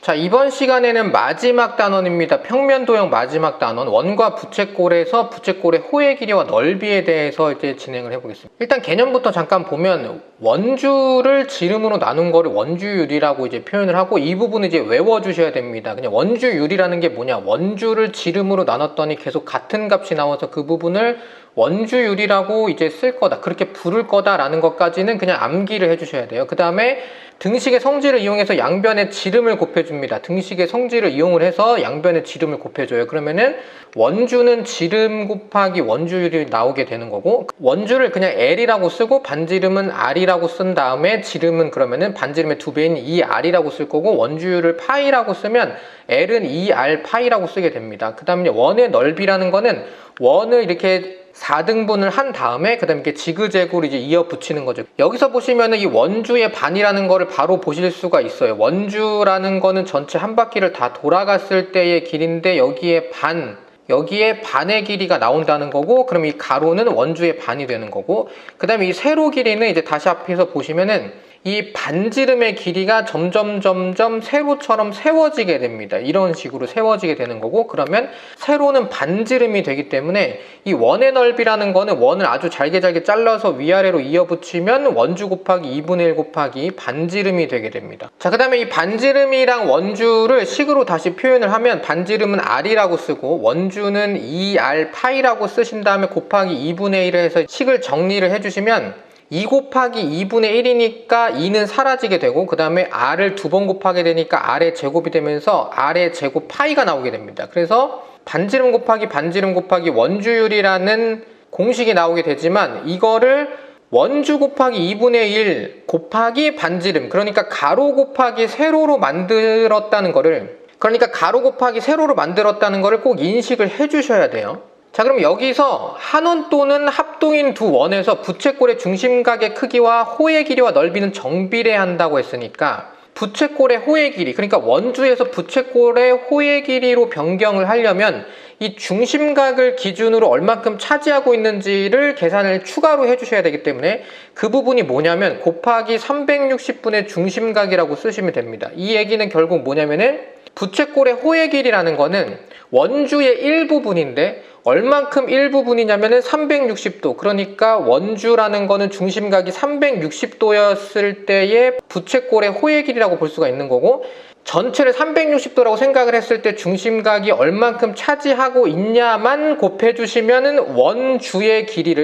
자, 이번 시간에는 마지막 단원입니다. 평면도형 마지막 단원, 원과 부채꼴에서 부채꼴의 호의 길이와 넓이에 대해서 이제 진행을 해보겠습니다. 일단 개념부터 잠깐 보면 원주를 지름으로 나눈 거를 원주율이라고 이제 표현을 하고, 이 부분을 이제 외워주셔야 됩니다. 그냥 원주율이라는 게 뭐냐, 원주를 지름으로 나눴더니 계속 같은 값이 나와서 그 부분을 원주율이라고 이제 쓸 거다, 그렇게 부를 거다라는 것까지는 그냥 암기를 해주셔야 돼요. 그 다음에 등식의 성질을 이용해서 양변의 지름을 곱해줍니다. 등식의 성질을 이용을 해서 양변의 지름을 곱해줘요. 그러면은 원주는 지름 곱하기 원주율이 나오게 되는 거고, 원주를 그냥 L이라고 쓰고 반지름은 R이라고 쓴 다음에 지름은 그러면은 반지름의 2배인 2R이라고 쓸 거고, 원주율을 파이라고 쓰면 L은 2R 파이라고 쓰게 됩니다. 그 다음에 원의 넓이라는 거는 원을 이렇게 4등분을 한 다음에 그 다음에 이렇게 지그재그로 이제 이어 붙이는 거죠. 여기서 보시면은 이 원주의 반이라는 거를 바로 보실 수가 있어요. 원주라는 거는 전체 한 바퀴를 다 돌아갔을 때의 길인데, 여기에 반의 길이가 나온다는 거고, 그럼 이 가로는 원주의 반이 되는 거고, 그 다음에 이 세로 길이는 이제 다시 앞에서 보시면은 이 반지름의 길이가 점점 세로처럼 세워지게 됩니다. 이런 식으로 세워지게 되는 거고, 그러면 세로는 반지름이 되기 때문에 이 원의 넓이라는 거는 원을 아주 잘게 잘라서 위아래로 이어 붙이면 원주 곱하기 2분의 1 곱하기 반지름이 되게 됩니다. 자, 그 다음에 이 반지름이랑 원주를 식으로 다시 표현을 하면, 반지름은 R이라고 쓰고 원주는 2R 파이라고 쓰신 다음에 곱하기 2분의 1을 해서 식을 정리를 해주시면 2 곱하기 2분의 1이니까 2는 사라지게 되고, 그 다음에 R을 2번 곱하게 되니까 R의 제곱이 되면서 R의 제곱 파이가 나오게 됩니다. 그래서 반지름 곱하기 원주율이라는 공식이 나오게 되지만, 이거를 원주 곱하기 2분의 1 곱하기 반지름, 그러니까 가로 곱하기 세로로 만들었다는 거를 꼭 인식을 해주셔야 돼요. 자, 그럼 여기서 한원 또는 합동인 두 원에서 부채꼴의 중심각의 크기와 호의 길이와 넓이는 정비례한다고 했으니까, 부채꼴의 호의 길이, 그러니까 원주에서 부채꼴의 호의 길이로 변경을 하려면 이 중심각을 기준으로 얼만큼 차지하고 있는지를 계산을 추가로 해주셔야 되기 때문에, 그 부분이 뭐냐면 곱하기 360분의 중심각이라고 쓰시면 됩니다. 이 얘기는 결국 뭐냐면은 부채꼴의 호의 길이라는 거는 원주의 일부분인데 얼만큼 일부분이냐면은 360도, 그러니까 원주라는 거는 중심각이 360도였을 때의 부채꼴의 호의 길이라고 볼 수가 있는 거고, 전체를 360도라고 생각을 했을 때 중심각이 얼만큼 차지하고 있냐만 곱해주시면은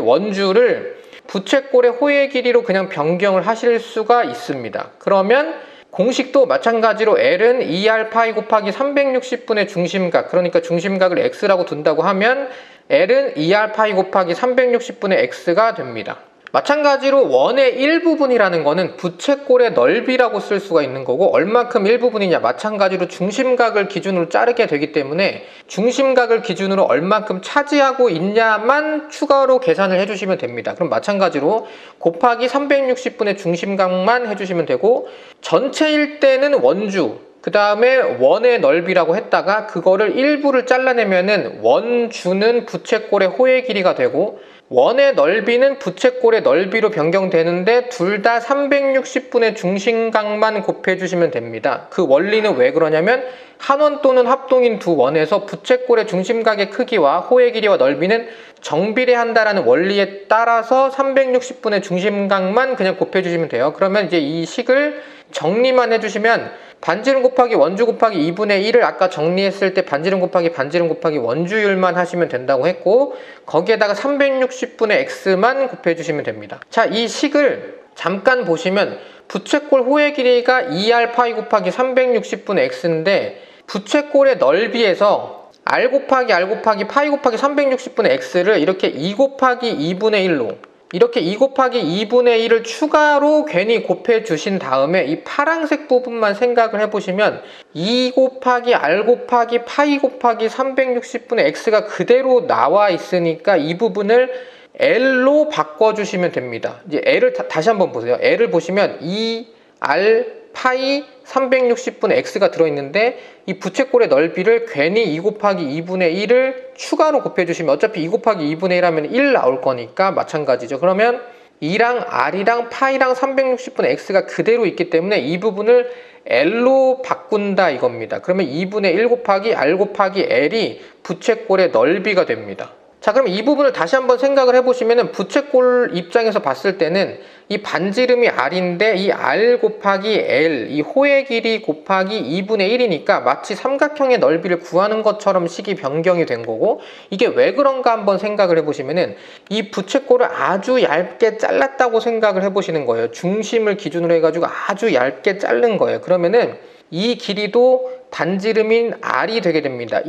원주를 부채꼴의 호의 길이로 그냥 변경을 하실 수가 있습니다. 그러면 공식도 마찬가지로 L은 2R 파이 곱하기 360분의 중심각, 그러니까 중심각을 X라고 둔다고 하면 L은 2R 파이 곱하기 360분의 X가 됩니다. 마찬가지로 원의 일부분이라는 거는 부채꼴의 넓이라고 쓸 수가 있는 거고, 얼만큼 일부분이냐, 마찬가지로 중심각을 기준으로 자르게 되기 때문에 중심각을 기준으로 얼만큼 차지하고 있냐만 추가로 계산을 해주시면 됩니다. 그럼 마찬가지로 곱하기 360분의 중심각만 해주시면 되고, 전체일 때는 원주, 그 다음에 원의 넓이라고 했다가 그거를 일부를 잘라내면은 원주는 부채꼴의 호의 길이가 되고, 원의 넓이는 부채꼴의 넓이로 변경되는데 둘 다 360분의 중심각만 곱해주시면 됩니다. 그 원리는 왜 그러냐면, 한원 또는 합동인 두 원에서 부채꼴의 중심각의 크기와 호의 길이와 넓이는 정비례한다라는 원리에 따라서 360분의 중심각만 그냥 곱해주시면 돼요. 그러면 이제 이 식을 정리만 해주시면 반지름 곱하기 원주 곱하기 2분의 1을 아까 정리했을 때 반지름 곱하기 원주율만 하시면 된다고 했고, 거기에다가 360분의 x만 곱해주시면 됩니다. 자, 이 식을 잠깐 보시면 부채꼴 호의 길이가 2R 파이 곱하기 360분의 x인데, 부채꼴의 넓이에서 R 곱하기 파이 곱하기 360분의 x를 이렇게 2 곱하기 2분의 1로, 이렇게 2 곱하기 2분의 1을 추가로 괜히 곱해주신 다음에 이 파란색 부분만 생각을 해보시면 2 곱하기 R 곱하기 파이 곱하기 360분의 x가 그대로 나와 있으니까 이 부분을 L로 바꿔주시면 됩니다. 이제 L을 다시 한번 보세요. L을 보시면 2R 파이 360분의 x가 들어있는데, 이 부채꼴의 넓이를 괜히 2 곱하기 2분의 1을 추가로 곱해주시면 어차피 2 곱하기 2분의 1 하면 1 나올 거니까 마찬가지죠. 그러면 2랑 R이랑 파이랑 360분의 x가 그대로 있기 때문에 이 부분을 L로 바꾼다 이겁니다. 그러면 2분의 1 곱하기 R 곱하기 L이 부채꼴의 넓이가 됩니다. 자, 그럼 이 부분을 다시 한번 생각을 해보시면은 부채꼴 입장에서 봤을 때는 이 반지름이 R인데 이 R 곱하기 L, 이 호의 길이 곱하기 2분의 1이니까 마치 삼각형의 넓이를 구하는 것처럼 식이 변경이 된 거고, 이게 왜 그런가 한번 생각을 해보시면은 이 부채꼴을 아주 얇게 잘랐다고 생각을 해보시는 거예요. 중심을 기준으로 해가지고 아주 얇게 자른 거예요. 그러면은 이 길이도 반지름인 R이 되게 됩니다.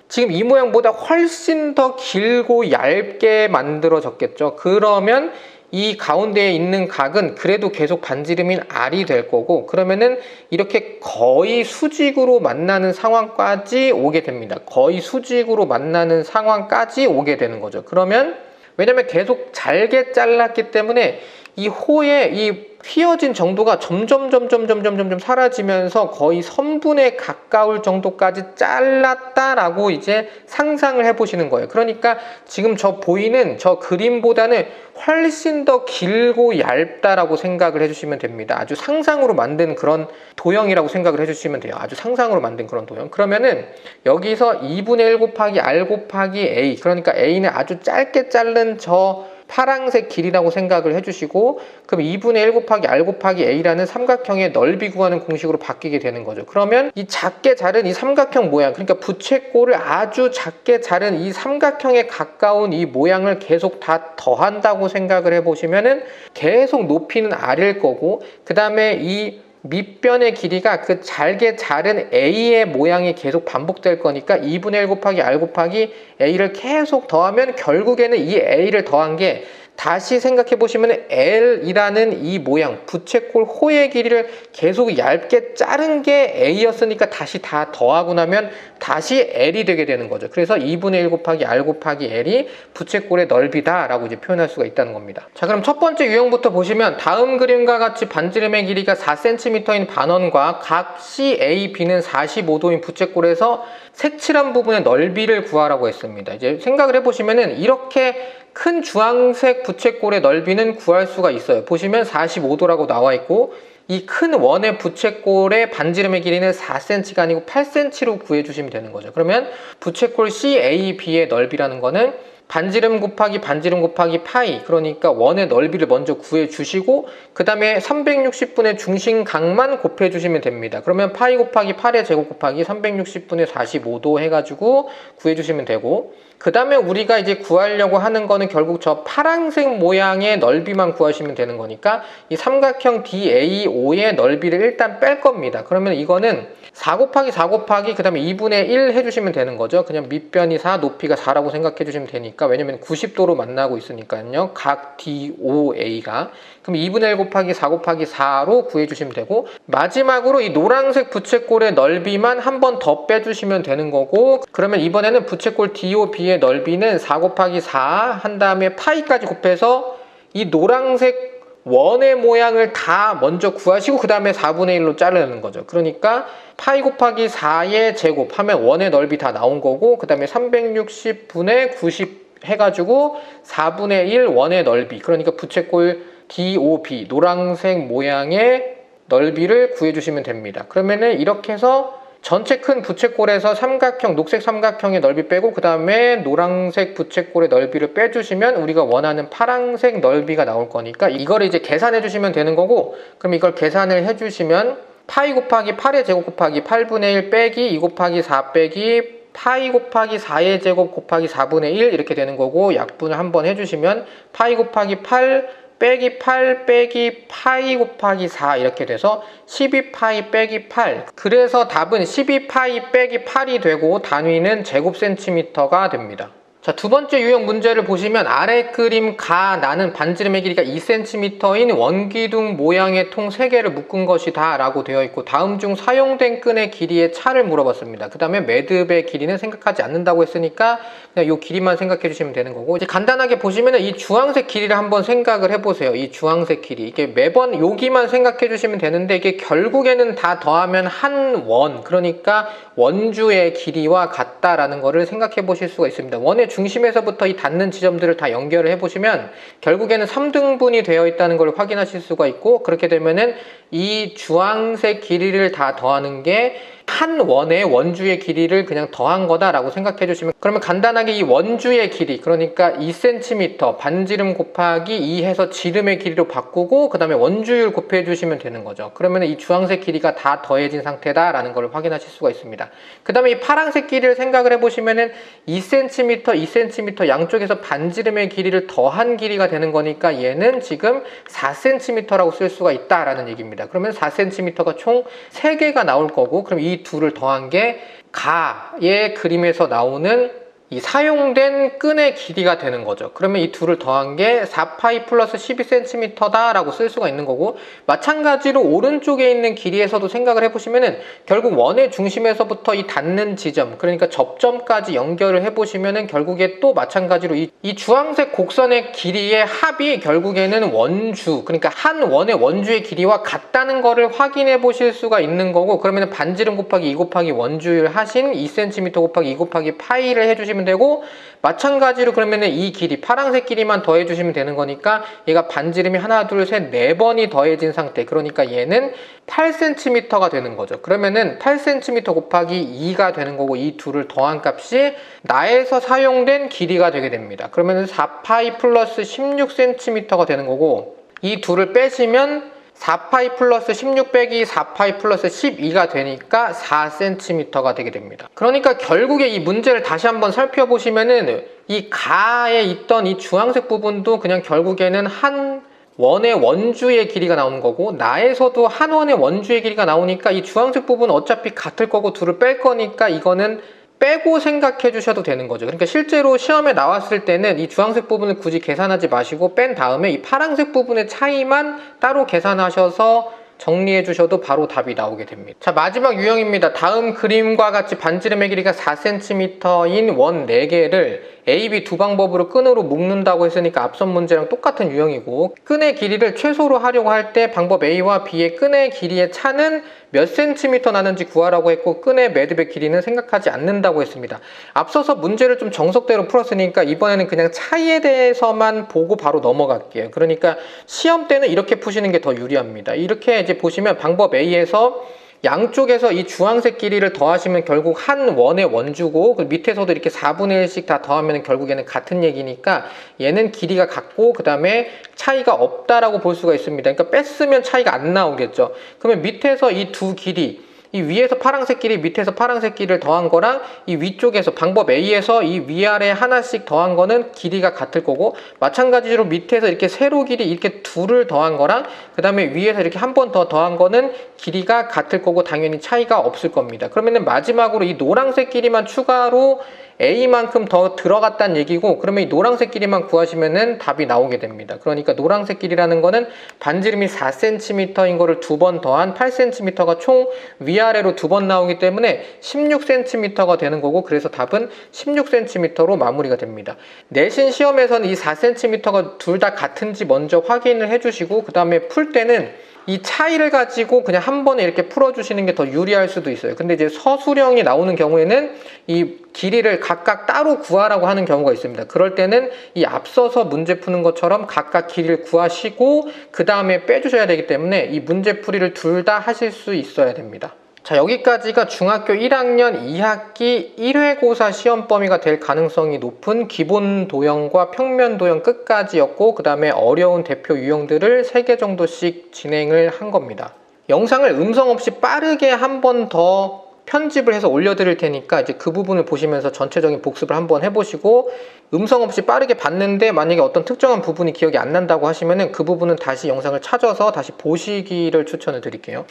지금 이 모양보다 훨씬 더 길고 얇게 만들어졌겠죠. 그러면 이 가운데에 있는 각은 그래도 계속 반지름인 R이 될 거고, 그러면은 이렇게 거의 수직으로 만나는 상황까지 오게 됩니다. 거의 수직으로 만나는 상황까지 오게 되는 거죠. 그러면 왜냐면 계속 잘게 잘랐기 때문에 이 호의 이 휘어진 정도가 점점 사라지면서 거의 선분에 가까울 정도까지 잘랐다라고 이제 상상을 해보시는 거예요. 그러니까 지금 저 보이는 저 그림보다는 훨씬 더 길고 얇다라고 생각을 해주시면 됩니다. 아주 상상으로 만든 그런 도형이라고 생각을 해주시면 돼요. 아주 상상으로 만든 그런 도형. 그러면은 여기서 2분의 1 곱하기 R 곱하기 A, 그러니까 A는 아주 짧게 자른 저 파란색 길이라고 생각을 해주시고, 그럼 2분의 1 곱하기 R 곱하기 A라는 삼각형의 넓이 구하는 공식으로 바뀌게 되는 거죠. 그러면 이 작게 자른 이 삼각형 모양, 그러니까 부채꼴을 아주 작게 자른 이 삼각형에 가까운 이 모양을 계속 다 더한다고 생각을 해보시면은 계속 높이는 R일 거고, 그 다음에 이 밑변의 길이가 그 잘게 자른 A의 모양이 계속 반복될 거니까 2분의 1 곱하기 R 곱하기 A를 계속 더하면 결국에는 이 A를 더한 게 다시 생각해 보시면 L이라는 이 모양, 부채꼴 호의 길이를 계속 얇게 자른 게 A였으니까 다시 다 더하고 나면 다시 L이 되게 되는 거죠. 그래서 2분의 1 곱하기 R 곱하기 L이 부채꼴의 넓이다 라고 이제 표현할 수가 있다는 겁니다. 자, 그럼 첫 번째 유형부터 보시면 다음 그림과 같이 반지름의 길이가 4cm인 반원과 각 CA, B는 45도인 부채꼴에서 색칠한 부분의 넓이를 구하라고 했습니다. 이제 생각을 해보시면은 이렇게 큰 주황색 부채꼴의 넓이는 구할 수가 있어요. 보시면 45도라고 나와 있고, 이 큰 원의 부채꼴의 반지름의 길이는 4cm가 아니고 8cm로 구해주시면 되는 거죠. 그러면 부채꼴 CAB의 넓이라는 거는 반지름 곱하기 파이, 그러니까 원의 넓이를 먼저 구해주시고 그 다음에 360분의 중심각만 곱해주시면 됩니다. 그러면 파이 곱하기 8의 제곱 곱하기 360분의 45도 해가지고 구해주시면 되고, 그 다음에 우리가 이제 구하려고 하는 거는 결국 저 파란색 모양의 넓이만 구하시면 되는 거니까 이 삼각형 DAO의 넓이를 일단 뺄 겁니다. 그러면 이거는 4 곱하기 4 곱하기 그 다음에 2분의 1 해주시면 되는 거죠. 그냥 밑변이 4, 높이가 4라고 생각해 주시면 되니까, 왜냐면 90도로 만나고 있으니까요. 각 DOA가. 그럼 2분의 1 곱하기 4 곱하기 4로 구해주시면 되고, 마지막으로 이 노란색 부채꼴의 넓이만 한 번 더 빼주시면 되는 거고, 그러면 이번에는 부채꼴 DOB의 넓이는 4 곱하기 4 한 다음에 파이까지 곱해서 이 노란색 원의 모양을 다 먼저 구하시고 그 다음에 4분의 1로 자르는 거죠. 그러니까 파이 곱하기 4의 제곱 하면 원의 넓이 다 나온 거고, 그 다음에 360분의 90 해가지고 4분의 1 원의 넓이, 그러니까 부채꼴 DOB 노란색 모양의 넓이를 구해주시면 됩니다. 그러면은 이렇게 해서 전체 큰 부채꼴에서 삼각형, 녹색 삼각형의 넓이 빼고 그 다음에 노란색 부채꼴의 넓이를 빼주시면 우리가 원하는 파란색 넓이가 나올 거니까 이걸 이제 계산해 주시면 되는 거고, 그럼 이걸 계산을 해주시면 파이 곱하기 8의 제곱 곱하기 8분의 1 빼기 2 곱하기 4 빼기 파이 곱하기 4의 제곱 곱하기 4분의 1 이렇게 되는 거고, 약분을 한번 해주시면 파이 곱하기 8 빼기 8 빼기 파이 곱하기 4 이렇게 돼서 12파이 빼기 8, 그래서 답은 12파이 빼기 8이 되고 단위는 제곱 센티미터가 됩니다. 자, 두 번째 유형 문제를 보시면 아래 그림 가 나는 반지름의 길이가 2cm인 원기둥 모양의 통 3개를 묶은 것이다 라고 되어 있고, 다음 중 사용된 끈의 길이의 차를 물어봤습니다. 그 다음에 매듭의 길이는 생각하지 않는다고 했으니까 그냥 이 길이만 생각해 주시면 되는 거고, 이제 간단하게 보시면 이 주황색 길이를 한번 생각을 해보세요. 이 주황색 길이, 이게 매번 여기만 생각해 주시면 되는데 이게 결국에는 다 더하면 한 원, 그러니까 원주의 길이와 같다라는 거를 생각해 보실 수가 있습니다. 원의 중심에서부터 이 닿는 지점들을 다 연결을 해보시면 결국에는 3등분이 되어 있다는 걸 확인하실 수가 있고, 그렇게 되면은 이 주황색 길이를 다 더하는 게 한 원의 원주의 길이를 그냥 더한 거다라고 생각해 주시면, 그러면 간단하게 이 원주의 길이, 그러니까 2cm 반지름 곱하기 2 해서 지름의 길이로 바꾸고 그 다음에 원주율 곱해 주시면 되는 거죠. 그러면 이 주황색 길이가 다 더해진 상태다라는 걸 확인하실 수가 있습니다. 그 다음에 이 파란색 길이를 생각을 해보시면은 2cm, 2cm 양쪽에서 반지름의 길이를 더한 길이가 되는 거니까 얘는 지금 4cm라고 쓸 수가 있다라는 얘기입니다. 그러면 4cm가 총 3개가 나올 거고, 그럼 이 둘을 더한 게 가의 그림에서 나오는 이 사용된 끈의 길이가 되는 거죠. 그러면 이 둘을 더한 게 4파이 플러스 12cm 다라고 쓸 수가 있는 거고, 마찬가지로 오른쪽에 있는 길이에서도 생각을 해보시면은 결국 원의 중심에서부터 이 닿는 지점, 그러니까 접점까지 연결을 해보시면은 결국에 또 마찬가지로 이 주황색 곡선의 길이의 합이 결국에는 원주, 그러니까 한 원의 원주의 길이와 같다는 거를 확인해 보실 수가 있는 거고, 그러면 반지름 곱하기 2 곱하기 원주율 하신 2cm 곱하기 2 곱하기 파이를 해주시면 되고, 마찬가지로 그러면은 이 길이 파란색 길이만 더해 주시면 되는 거니까 얘가 반지름이 하나 둘 셋 4번이 더해진 상태, 그러니까 얘는 8cm가 되는 거죠. 그러면은 8cm 곱하기 2가 되는 거고, 이 둘을 더한 값이 나에서 사용된 길이가 되게 됩니다. 그러면은 4파이 플러스 16cm가 되는 거고, 이 둘을 빼시면 4파이 플러스 16 빼기 4파이 플러스 12가 되니까 4cm가 되게 됩니다. 그러니까 결국에 이 문제를 다시 한번 살펴보시면은 이 가에 있던 이 주황색 부분도 그냥 결국에는 한 원의 원주의 길이가 나오는 거고, 나에서도 한 원의 원주의 길이가 나오니까 이 주황색 부분은 어차피 같을 거고 둘을 뺄 거니까 이거는 빼고 생각해 주셔도 되는 거죠. 그러니까 실제로 시험에 나왔을 때는 이 주황색 부분을 굳이 계산하지 마시고 뺀 다음에 이 파란색 부분의 차이만 따로 계산하셔서 정리해 주셔도 바로 답이 나오게 됩니다. 자, 마지막 유형입니다. 다음 그림과 같이 반지름의 길이가 4cm인 원 4개를 A, B 두 방법으로 끈으로 묶는다고 했으니까 앞선 문제랑 똑같은 유형이고, 끈의 길이를 최소로 하려고 할 때 방법 A와 B의 끈의 길이의 차는 몇 cm 나는지 구하라고 했고, 끈의 매듭의 길이는 생각하지 않는다고 했습니다. 앞서서 문제를 좀 정석대로 풀었으니까 이번에는 그냥 차이에 대해서만 보고 바로 넘어갈게요. 그러니까 시험 때는 이렇게 푸시는 게 더 유리합니다. 이렇게 이제 보시면 방법 A에서 양쪽에서 이 주황색 길이를 더하시면 결국 한 원의 원주고, 그 밑에서도 이렇게 4분의 1씩 다 더하면 결국에는 같은 얘기니까 얘는 길이가 같고 그 다음에 차이가 없다라고 볼 수가 있습니다. 그러니까 뺐으면 차이가 안 나오겠죠. 그러면 밑에서 이 두 길이, 이 위에서 파란색 길이, 밑에서 파란색 길이를 더한 거랑 이 위쪽에서 방법 A에서 이 위아래 하나씩 더한 거는 길이가 같을 거고, 마찬가지로 밑에서 이렇게 세로 길이 이렇게 둘을 더한 거랑 그 다음에 위에서 이렇게 한 번 더 더한 거는 길이가 같을 거고 당연히 차이가 없을 겁니다. 그러면은 마지막으로 이 노란색 길이만 추가로 A만큼 더 들어갔다는 얘기고, 그러면 이 노란색 길이만 구하시면은 답이 나오게 됩니다. 그러니까 노란색 길이라는 거는 반지름이 4cm인 거를 2번 더한 8cm가 총 위아래로 2번 나오기 때문에 16cm가 되는 거고, 그래서 답은 16cm로 마무리가 됩니다. 내신 시험에서는 이 4cm가 둘 다 같은지 먼저 확인을 해주시고, 그 다음에 풀 때는 이 차이를 가지고 그냥 한 번에 이렇게 풀어주시는 게 더 유리할 수도 있어요. 근데 이제 서술형이 나오는 경우에는 이 길이를 각각 따로 구하라고 하는 경우가 있습니다. 그럴 때는 이 앞서서 문제 푸는 것처럼 각각 길이를 구하시고 그 다음에 빼주셔야 되기 때문에 이 문제풀이를 둘 다 하실 수 있어야 됩니다. 자, 여기까지가 중학교 1학년 2학기 1회고사 시험 범위가 될 가능성이 높은 기본 도형과 평면 도형 끝까지였고, 그 다음에 어려운 대표 유형들을 3개 정도씩 진행을 한 겁니다. 영상을 음성 없이 빠르게 한 번 더 편집을 해서 올려드릴 테니까 이제 그 부분을 보시면서 전체적인 복습을 한번 해보시고, 음성 없이 빠르게 봤는데 만약에 어떤 특정한 부분이 기억이 안 난다고 하시면은 그 부분은 다시 영상을 찾아서 다시 보시기를 추천을 드릴게요.